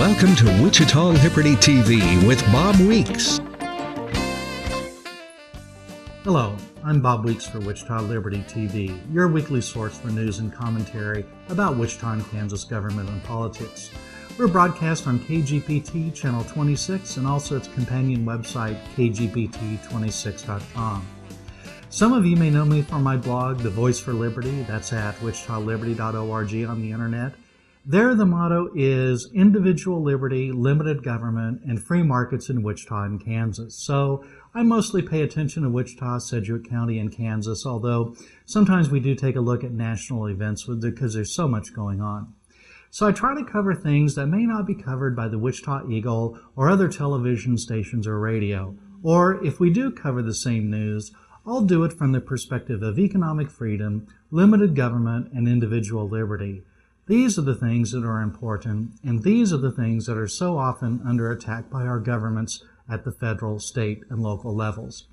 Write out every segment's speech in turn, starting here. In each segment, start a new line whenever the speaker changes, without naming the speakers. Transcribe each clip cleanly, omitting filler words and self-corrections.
Welcome to Wichita Liberty TV with Bob Weeks.
Hello, I'm Bob Weeks for Wichita Liberty TV, your weekly source for news and commentary about Wichita and Kansas government and politics. We're broadcast on KGPT Channel 26 and also its companion website, kgpt26.com. Some of you may know me from my blog, The Voice for Liberty. That's at wichitaliberty.org on the internet. There, the motto is individual liberty, limited government, and free markets in Wichita and Kansas. So I mostly pay attention to Wichita, Sedgwick County, and Kansas, although sometimes we do take a look at national events because there's so much going on. So I try to cover things that may not be covered by the Wichita Eagle or other television stations or radio. Or if we do cover the same news, I'll do it from the perspective of economic freedom, limited government, and individual liberty. These are the things that are important, and these are the things that are so often under attack by our governments at the federal, state, and local levels.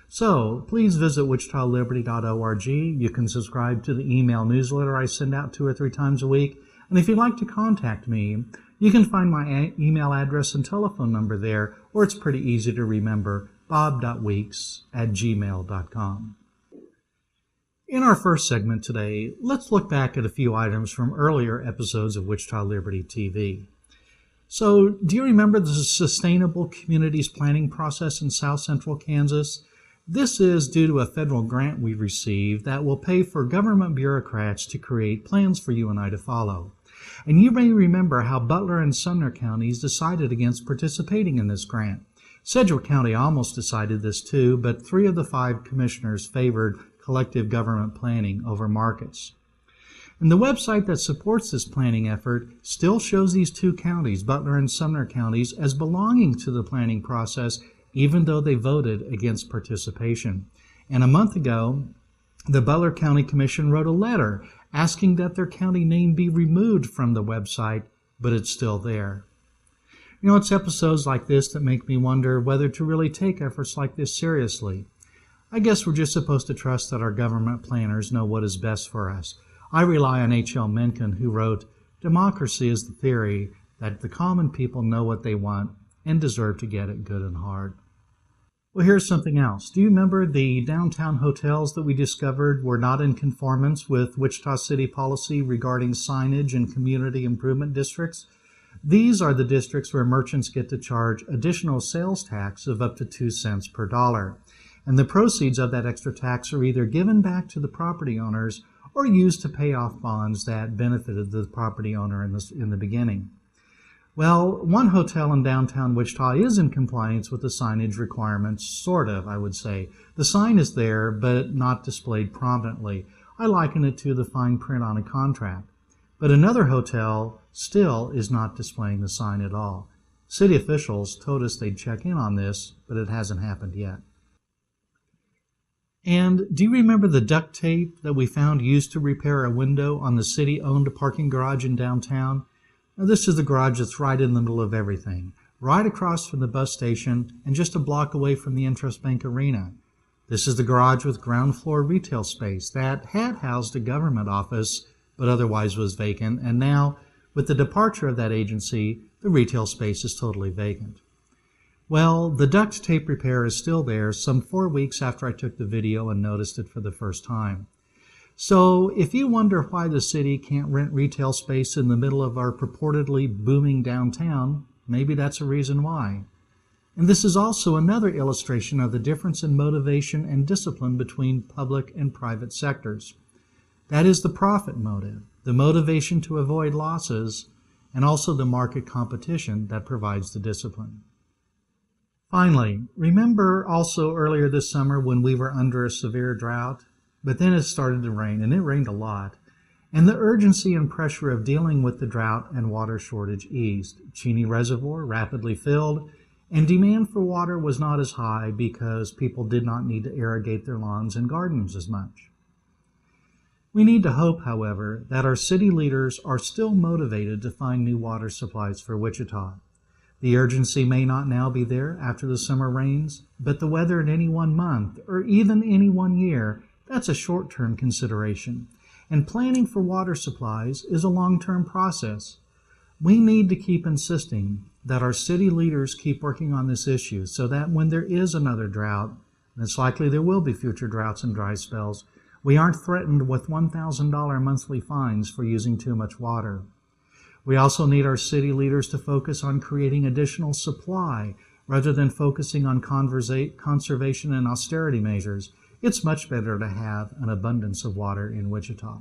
So please visit wichitaliberty.org. You can subscribe to the email newsletter I send out 2 or 3 times a week. And if you'd like to contact me, you can find my email address and telephone number there, or it's pretty easy to remember, bob.weeks@gmail.com. In our first segment today, let's look back at a few items from earlier episodes of Wichita Liberty TV. So, do you remember the Sustainable Communities Planning process in South Central Kansas? This is due to a federal grant we received that will pay for government bureaucrats to create plans for you and I to follow. And you may remember how Butler and Sumner counties decided against participating in this grant. Sedgwick County almost decided this too, but 3 of the 5 commissioners favored collective government planning over markets. And the website that supports this planning effort still shows these 2 counties, Butler and Sumner counties, as belonging to the planning process, even though they voted against participation. And a month ago, the Butler County Commission wrote a letter asking that their county name be removed from the website, but it's still there. You know, it's episodes like this that make me wonder whether to really take efforts like this seriously. I guess we're just supposed to trust that our government planners know what is best for us. I rely on H.L. Mencken, who wrote, "Democracy is the theory that the common people know what they want and deserve to get it good and hard." Well, here's something else. Do you remember the downtown hotels that we discovered were not in conformance with Wichita City policy regarding signage and community improvement districts? These are the districts where merchants get to charge additional sales tax of up to 2 cents per dollar. And the proceeds of that extra tax are either given back to the property owners or used to pay off bonds that benefited the property owner in the beginning. Well, one hotel in downtown Wichita is in compliance with the signage requirements, sort of, I would say. The sign is there, but not displayed prominently. I liken it to the fine print on a contract. But another hotel still is not displaying the sign at all. City officials told us they'd check in on this, but it hasn't happened yet. And do you remember the duct tape that we found used to repair a window on the city-owned parking garage in downtown? Now, this is the garage that's right in the middle of everything, right across from the bus station and just a block away from the Interest Bank Arena. This is the garage with ground floor retail space that had housed a government office but otherwise was vacant, and now, with the departure of that agency, the retail space is totally vacant. Well, the duct tape repair is still there some 4 weeks after I took the video and noticed it for the first time. So if you wonder why the city can't rent retail space in the middle of our purportedly booming downtown, maybe that's a reason why. And this is also another illustration of the difference in motivation and discipline between public and private sectors. That is the profit motive, the motivation to avoid losses, and also the market competition that provides the discipline. Finally, remember also earlier this summer when we were under a severe drought? But then it started to rain, and it rained a lot. And the urgency and pressure of dealing with the drought and water shortage eased. Cheney Reservoir rapidly filled, and demand for water was not as high because people did not need to irrigate their lawns and gardens as much. We need to hope, however, that our city leaders are still motivated to find new water supplies for Wichita. The urgency may not now be there after the summer rains, but the weather in any one month, or even any one year, that's a short-term consideration. And planning for water supplies is a long-term process. We need to keep insisting that our city leaders keep working on this issue so that when there is another drought, and it's likely there will be future droughts and dry spells, we aren't threatened with $1,000 monthly fines for using too much water. We also need our city leaders to focus on creating additional supply rather than focusing on conservation and austerity measures. It's much better to have an abundance of water in Wichita.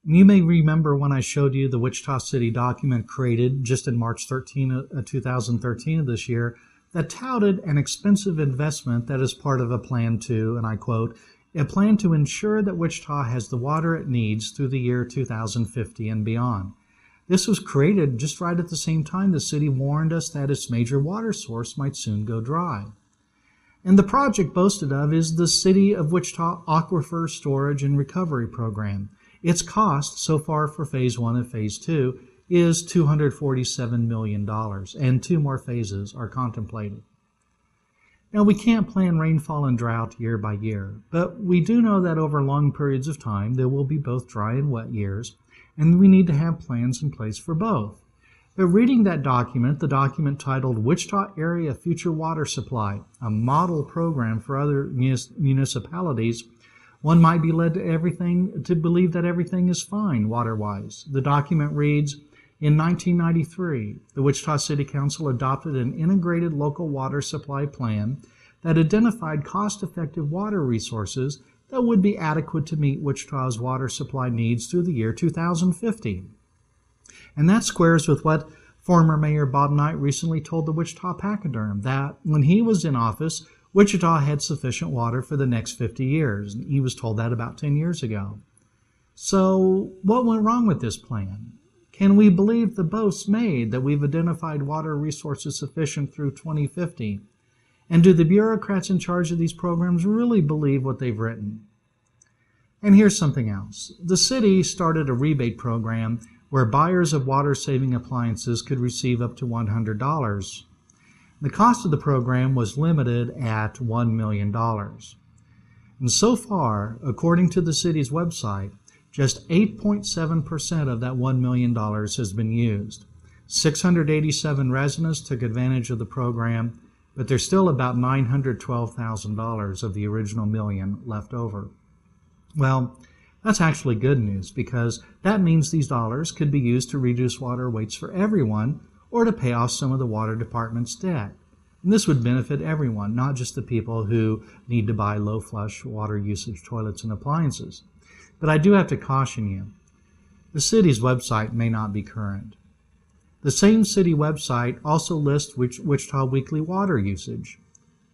You may remember when I showed you the Wichita City document created just in March 2013 of this year that touted an expensive investment that is part of a plan to, and I quote, a plan to ensure that Wichita has the water it needs through the year 2050 and beyond. This was created just right at the same time the city warned us that its major water source might soon go dry. And the project boasted of is the City of Wichita Aquifer Storage and Recovery Program. Its cost so far for Phase 1 and Phase 2 is $247 million, and 2 more phases are contemplated. Now, we can't plan rainfall and drought year by year, but we do know that over long periods of time there will be both dry and wet years, and we need to have plans in place for both. But reading that document, the document titled Wichita Area Future Water Supply, a model program for other municipalities, one might be led to believe that everything is fine water-wise. The document reads, in 1993, the Wichita City Council adopted an integrated local water supply plan that identified cost-effective water resources that would be adequate to meet Wichita's water supply needs through the year 2050. And that squares with what former Mayor Bob Knight recently told the Wichita Pachyderm, that when he was in office, Wichita had sufficient water for the next 50 years. And he was told that about 10 years ago. So what went wrong with this plan? Can we believe the boasts made that we've identified water resources sufficient through 2050? And do the bureaucrats in charge of these programs really believe what they've written? And here's something else. The city started a rebate program where buyers of water-saving appliances could receive up to $100. The cost of the program was limited at $1 million. And so far, according to the city's website, just 8.7% of that $1 million has been used. 687 residents took advantage of the program, but there's still about $912,000 of the original million left over. Well, that's actually good news because that means these dollars could be used to reduce water rates for everyone or to pay off some of the water department's debt. And this would benefit everyone, not just the people who need to buy low flush water usage toilets and appliances. But I do have to caution you, the city's website may not be current. The same city website also lists Wichita weekly water usage,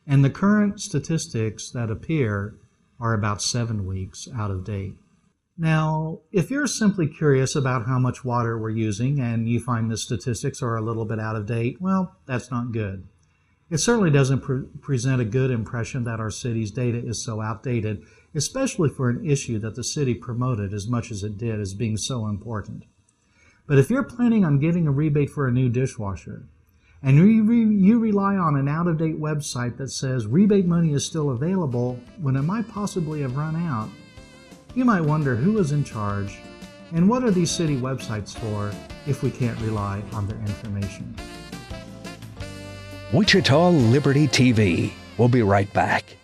and the current statistics that appear are about 7 weeks out of date. Now, if you're simply curious about how much water we're using and you find the statistics are a little bit out of date, well, that's not good. It certainly doesn't present a good impression that our city's data is so outdated, especially for an issue that the city promoted as much as it did as being so important. But if you're planning on getting a rebate for a new dishwasher, and you rely on an out-of-date website that says rebate money is still available when it might possibly have run out, you might wonder who is in charge and what are these city websites for if we can't rely on their information.
Wichita Liberty TV. We'll be right back.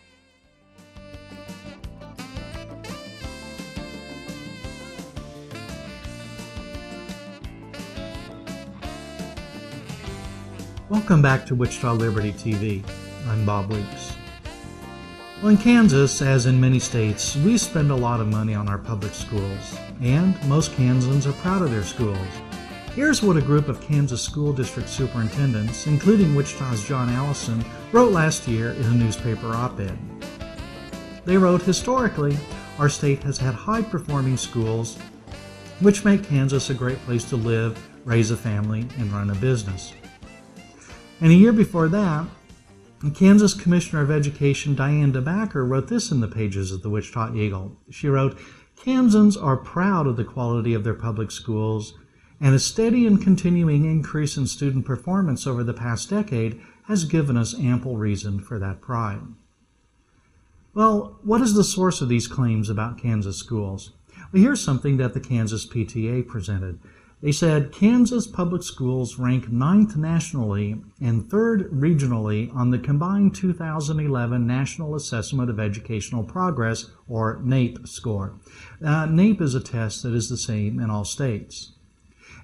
Welcome back to Wichita Liberty TV. I'm Bob Weeks. Well, in Kansas, as in many states, we spend a lot of money on our public schools, and most Kansans are proud of their schools. Here's what a group of Kansas school district superintendents, including Wichita's John Allison, wrote last year in a newspaper op-ed. They wrote, historically, our state has had high-performing schools, which make Kansas a great place to live, raise a family, and run a business. And a year before that, Kansas Commissioner of Education Diane DeBacker wrote this in the pages of the Wichita Eagle. She wrote, Kansans are proud of the quality of their public schools, and a steady and continuing increase in student performance over the past decade has given us ample reason for that pride. Well, what is the source of these claims about Kansas schools? Well, here's something that the Kansas PTA presented. They said Kansas public schools rank 9th nationally and 3rd regionally on the combined 2011 National Assessment of Educational Progress, or NAEP score. NAEP is a test that is the same in all states.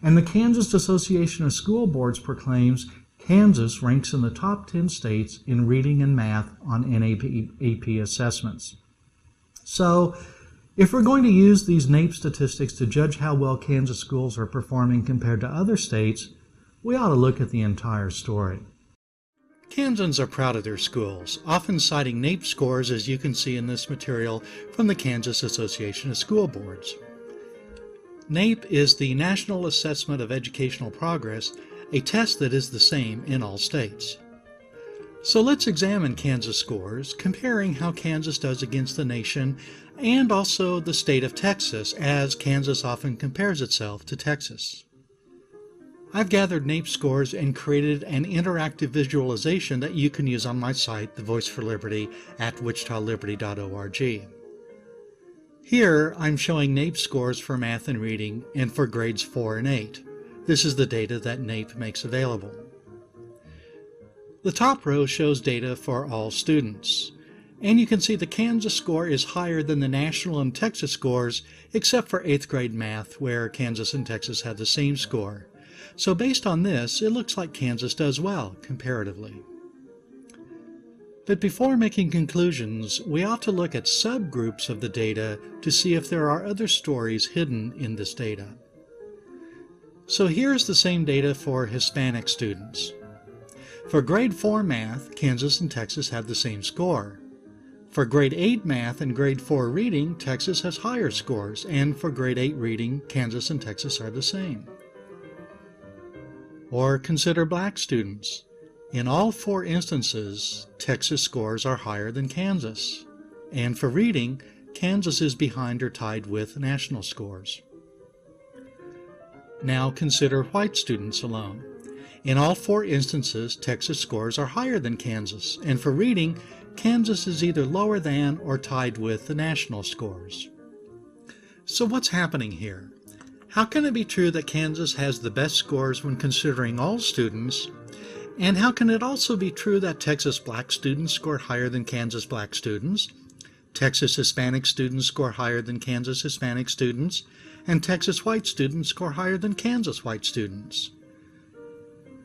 And the Kansas Association of School Boards proclaims Kansas ranks in the top 10 states in reading and math on NAEP assessments. So, if we're going to use these NAEP statistics to judge how well Kansas schools are performing compared to other states, we ought to look at the entire story. Kansans are proud of their schools, often citing NAEP scores, as you can see in this material from the Kansas Association of School Boards. NAEP is the National Assessment of Educational Progress, a test that is the same in all states. So let's examine Kansas scores, comparing how Kansas does against the nation and also the state of Texas, as Kansas often compares itself to Texas. I've gathered NAEP scores and created an interactive visualization that you can use on my site, The Voice for Liberty, at wichitaliberty.org. Here, I'm showing NAEP scores for math and reading and for grades 4 and 8. This is the data that NAEP makes available. The top row shows data for all students. And you can see the Kansas score is higher than the national and Texas scores, except for 8th grade math, where Kansas and Texas had the same score. So based on this, it looks like Kansas does well, comparatively. But before making conclusions, we ought to look at subgroups of the data to see if there are other stories hidden in this data. So here's the same data for Hispanic students. For grade 4 math, Kansas and Texas had the same score. For grade 8 math and grade 4 reading, Texas has higher scores, and for grade 8 reading, Kansas and Texas are the same. Or consider black students. In all 4 instances, Texas scores are higher than Kansas. And for reading, Kansas is behind or tied with national scores. Now consider white students alone. In all 4 instances, Texas scores are higher than Kansas, and for reading, Kansas is either lower than or tied with the national scores. So what's happening here? How can it be true that Kansas has the best scores when considering all students, and how can it also be true that Texas black students score higher than Kansas black students, Texas Hispanic students score higher than Kansas Hispanic students, and Texas white students score higher than Kansas white students?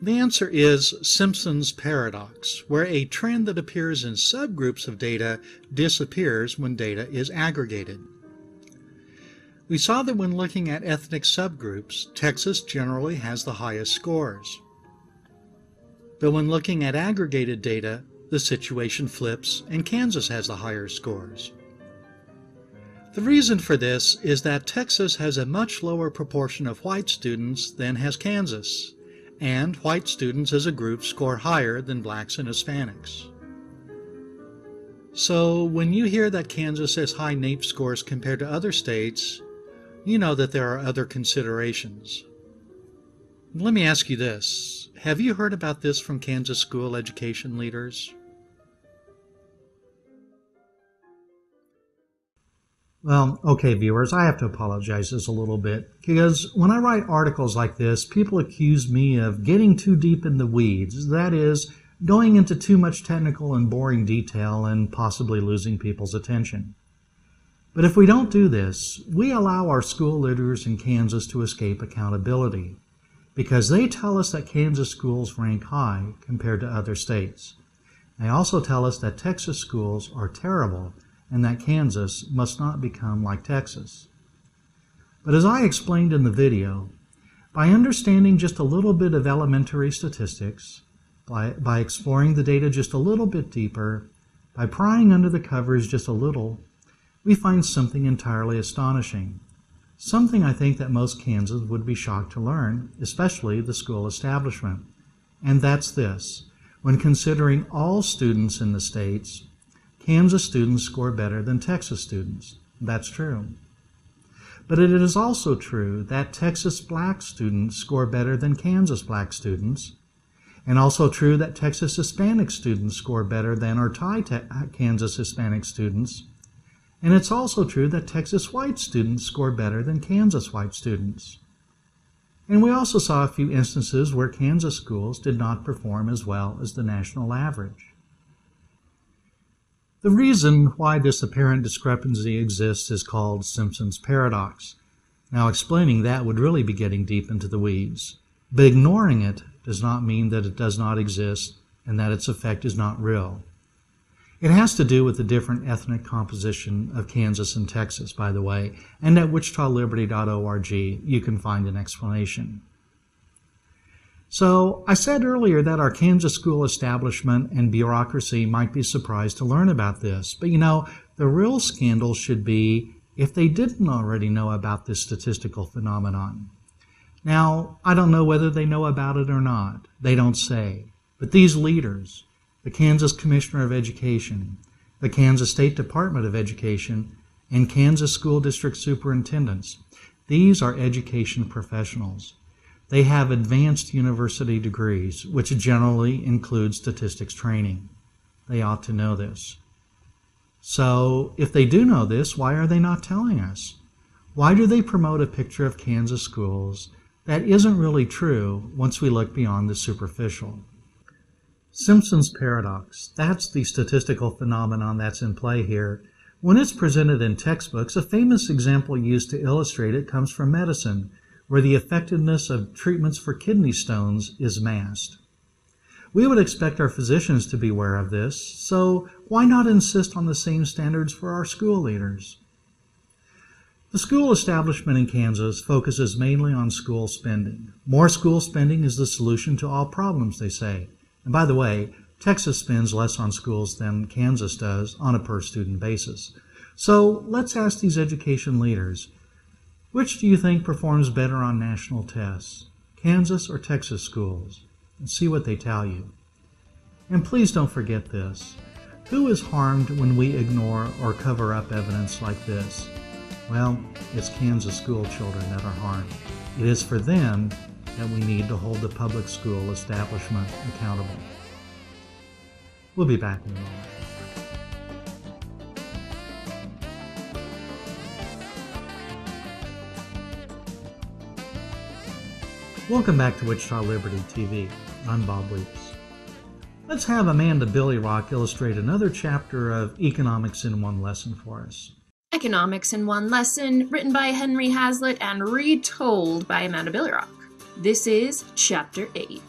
The answer is Simpson's paradox, where a trend that appears in subgroups of data disappears when data is aggregated. We saw that when looking at ethnic subgroups, Texas generally has the highest scores. But when looking at aggregated data, the situation flips and Kansas has the higher scores. The reason for this is that Texas has a much lower proportion of white students than has Kansas, and white students as a group score higher than blacks and Hispanics. So when you hear that Kansas has high NAEP scores compared to other states, you know that there are other considerations. Let me ask you this. Have you heard about this from Kansas school education leaders? Well, okay, viewers, I have to apologize just a little bit, because when I write articles like this, people accuse me of getting too deep in the weeds, that is, going into too much technical and boring detail and possibly losing people's attention. But if we don't do this, we allow our school leaders in Kansas to escape accountability, because they tell us that Kansas schools rank high compared to other states. They also tell us that Texas schools are terrible and that Kansas must not become like Texas. But as I explained in the video, by understanding just a little bit of elementary statistics, by exploring the data just a little bit deeper, by prying under the covers just a little, we find something entirely astonishing. Something I think that most Kansans would be shocked to learn, especially the school establishment. And that's this. When considering all students in the states, Kansas students score better than Texas students. That's true. But it is also true that Texas black students score better than Kansas black students, and also true that Texas Hispanic students score better than or tie Kansas Hispanic students, and it's also true that Texas white students score better than Kansas white students. And we also saw a few instances where Kansas schools did not perform as well as the national average. The reason why this apparent discrepancy exists is called Simpson's paradox. Now, explaining that would really be getting deep into the weeds. But ignoring it does not mean that it does not exist and that its effect is not real. It has to do with the different ethnic composition of Kansas and Texas, by the way, and at wichitaliberty.org you can find an explanation. So, I said earlier that our Kansas school establishment and bureaucracy might be surprised to learn about this, but the real scandal should be if they didn't already know about this statistical phenomenon. Now, I don't know whether they know about it or not. They don't say. But these leaders, the Kansas Commissioner of Education, the Kansas State Department of Education, and Kansas School District Superintendents, these are education professionals. They have advanced university degrees, which generally include statistics training. They ought to know this. So, if they do know this, why are they not telling us? Why do they promote a picture of Kansas schools that isn't really true once we look beyond the superficial? Simpson's paradox, that's the statistical phenomenon that's in play here. When it's presented in textbooks, a famous example used to illustrate it comes from medicine, where the effectiveness of treatments for kidney stones is masked. We would expect our physicians to be aware of this, so why not insist on the same standards for our school leaders? The school establishment in Kansas focuses mainly on school spending. More school spending is the solution to all problems, they say. And by the way, Texas spends less on schools than Kansas does on a per-student basis. So let's ask these education leaders, which do you think performs better on national tests, Kansas or Texas schools? And see what they tell you. And please don't forget this. Who is harmed when we ignore or cover up evidence like this? Well, it's Kansas school children that are harmed. It is for them that we need to hold the public school establishment accountable. We'll be back in a moment. Welcome back to Wichita Liberty TV. I'm Bob Weeks. Let's have Amanda BillyRock illustrate another chapter of Economics in One Lesson for us.
Economics in One Lesson, written by Henry Hazlitt and retold by Amanda BillyRock. This is Chapter 8.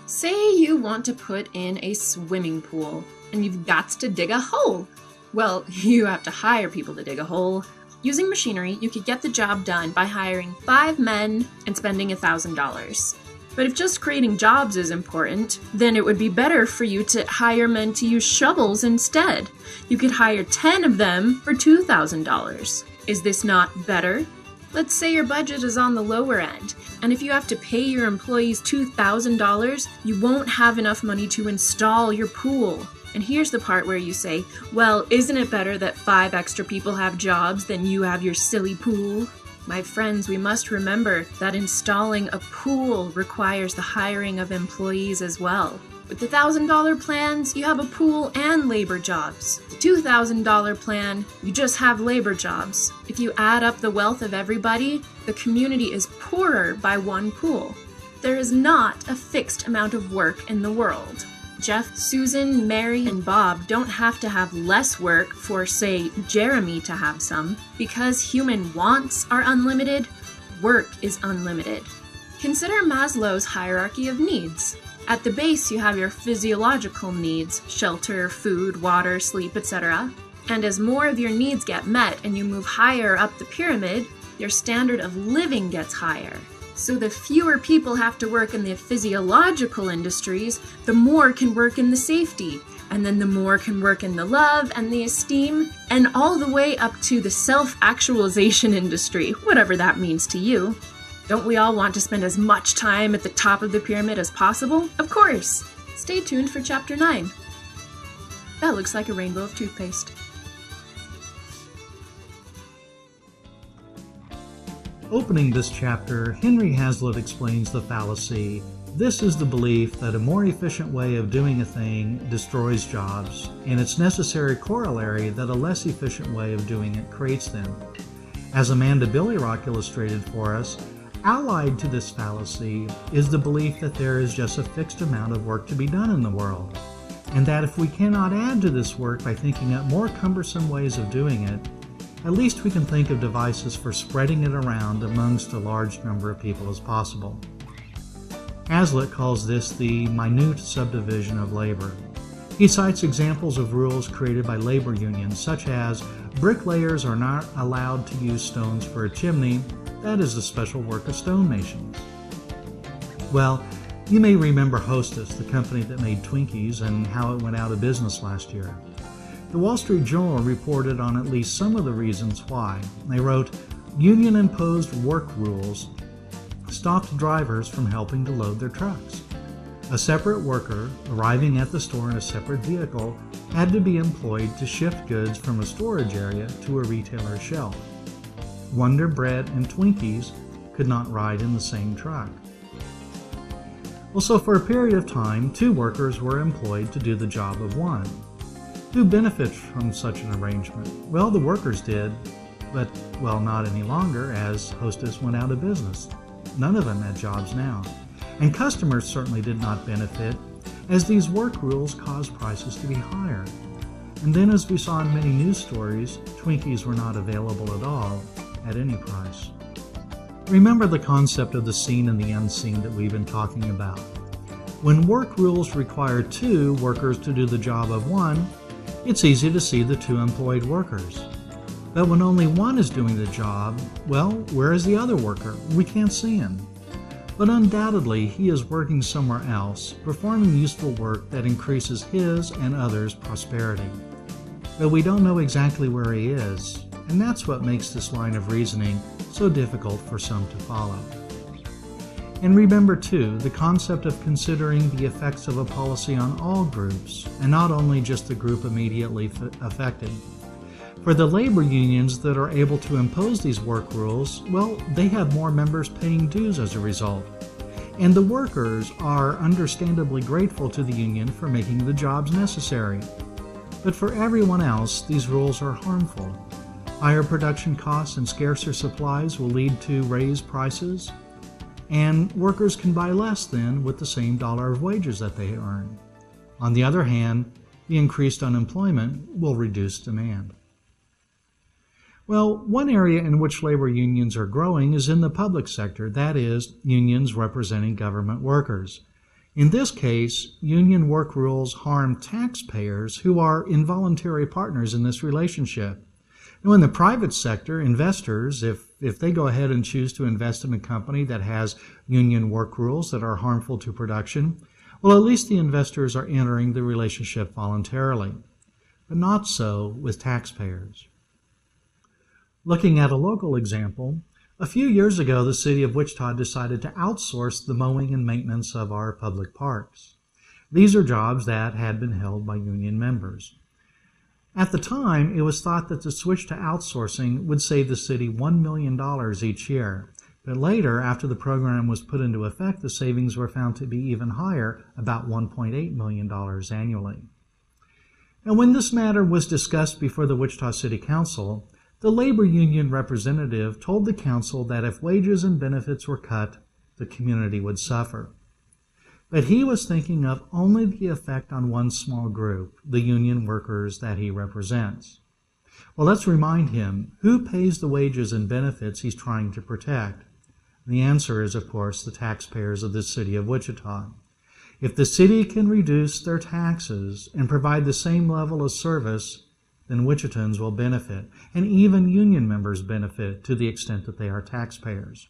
Say you want to put in a swimming pool, and you've got to dig a hole. Well, you have to hire people to dig a hole. Using machinery, you could get the job done by hiring 5 men and spending $1,000. But if just creating jobs is important, then it would be better for you to hire men to use shovels instead. You could hire 10 of them for $2,000. Is this not better? Let's say your budget is on the lower end, and if you have to pay your employees $2,000, you won't have enough money to install your pool. And here's the part where you say, well, isn't it better that 5 extra people have jobs than you have your silly pool? My friends, we must remember that installing a pool requires the hiring of employees as well. With the $1,000 plans, you have a pool and labor jobs. The $2,000 plan, you just have labor jobs. If you add up the wealth of everybody, the community is poorer by one pool. There is not a fixed amount of work in the world. Jeff, Susan, Mary, and Bob don't have to have less work for, say, Jeremy to have some. Because human wants are unlimited, work is unlimited. Consider Maslow's hierarchy of needs. At the base, you have your physiological needs, shelter, food, water, sleep, etc. And as more of your needs get met and you move higher up the pyramid, your standard of living gets higher. So the fewer people have to work in the physiological industries, the more can work in the safety, and then the more can work in the love and the esteem, and all the way up to the self-actualization industry, whatever that means to you. Don't we all want to spend as much time at the top of the pyramid as possible? Of course! Stay tuned for Chapter 9. That looks like a rainbow of toothpaste.
Opening this chapter, Henry Hazlitt explains the fallacy. This is the belief that a more efficient way of doing a thing destroys jobs, and its necessary corollary that a less efficient way of doing it creates them. As Amanda BillyRock illustrated for us, Allied to this fallacy is the belief that there is just a fixed amount of work to be done in the world, and that if we cannot add to this work by thinking up more cumbersome ways of doing it, at least we can think of devices for spreading it around amongst a large number of people as possible. Hazlitt calls this the minute subdivision of labor. He cites examples of rules created by labor unions, such as bricklayers are not allowed to use stones for a chimney. That is the special work of stonemasons. Well, you may remember Hostess, the company that made Twinkies, and how it went out of business last year. The Wall Street Journal reported on at least some of the reasons why. They wrote, union-imposed work rules stopped drivers from helping to load their trucks. A separate worker, arriving at the store in a separate vehicle, had to be employed to shift goods from a storage area to a retailer's shelf. Wonder Bread and Twinkies could not ride in the same truck. Well, so for a period of time, 2 workers were employed to do the job of 1. Who benefits from such an arrangement? Well, the workers did, but, well, not any longer, as Hostess went out of business. None of them had jobs now. And customers certainly did not benefit, as these work rules caused prices to be higher. And then, as we saw in many news stories, Twinkies were not available at all, at any price. Remember the concept of the seen and the unseen that we've been talking about. When work rules require 2 workers to do the job of 1, it's easy to see the 2 employed workers. But when only 1 is doing the job, well, where is the other worker? We can't see him. But undoubtedly, he is working somewhere else, performing useful work that increases his and others' prosperity. But we don't know exactly where he is, and that's what makes this line of reasoning so difficult for some to follow. And remember, too, the concept of considering the effects of a policy on all groups, and not only just the group immediately affected. For the labor unions that are able to impose these work rules, well, they have more members paying dues as a result. And the workers are understandably grateful to the union for making the jobs necessary. But for everyone else, these rules are harmful. Higher production costs and scarcer supplies will lead to raised prices, and workers can buy less then with the same dollar of wages that they earn. On the other hand, the increased unemployment will reduce demand. Well, one area in which labor unions are growing is in the public sector, that is, unions representing government workers. In this case, union work rules harm taxpayers who are involuntary partners in this relationship. Now, in the private sector, investors, if they go ahead and choose to invest in a company that has union work rules that are harmful to production, well, at least the investors are entering the relationship voluntarily. But not so with taxpayers. Looking at a local example, a few years ago the city of Wichita decided to outsource the mowing and maintenance of our public parks. These are jobs that had been held by union members. At the time, it was thought that the switch to outsourcing would save the city $1 million each year, but later, after the program was put into effect, the savings were found to be even higher, about $1.8 million annually. And when this matter was discussed before the Wichita City Council, the labor union representative told the council that if wages and benefits were cut, the community would suffer. But he was thinking of only the effect on one small group, the union workers that he represents. Well, let's remind him, who pays the wages and benefits he's trying to protect? The answer is, of course, the taxpayers of the city of Wichita. If the city can reduce their taxes and provide the same level of service, then Wichitans will benefit, and even union members benefit to the extent that they are taxpayers.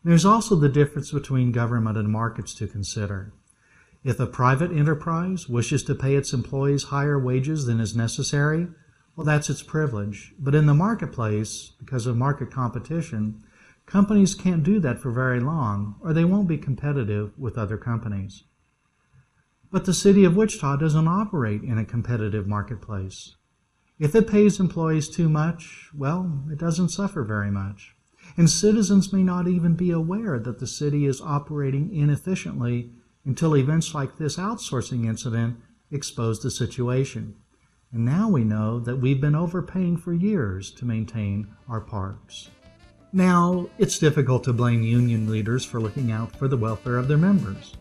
There's also the difference between government and markets to consider. If a private enterprise wishes to pay its employees higher wages than is necessary, well, that's its privilege. But in the marketplace, because of market competition, companies can't do that for very long, or they won't be competitive with other companies. But the city of Wichita doesn't operate in a competitive marketplace. If it pays employees too much, well, it doesn't suffer very much. And citizens may not even be aware that the city is operating inefficiently until events like this outsourcing incident exposed the situation. And now we know that we've been overpaying for years to maintain our parks. Now, it's difficult to blame union leaders for looking out for the welfare of their members.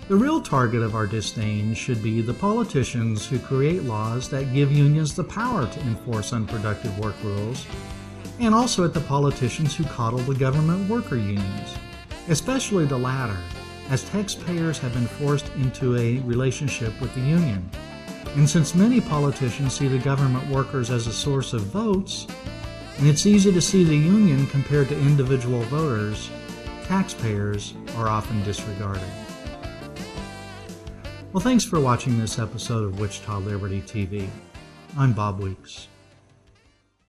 The real target of our disdain should be the politicians who create laws that give unions the power to enforce unproductive work rules, and also at the politicians who coddle the government worker unions, especially the latter, as taxpayers have been forced into a relationship with the union. And since many politicians see the government workers as a source of votes, and it's easy to see the union compared to individual voters, taxpayers are often disregarded. Well, thanks for watching this episode of Wichita Liberty TV. I'm Bob Weeks.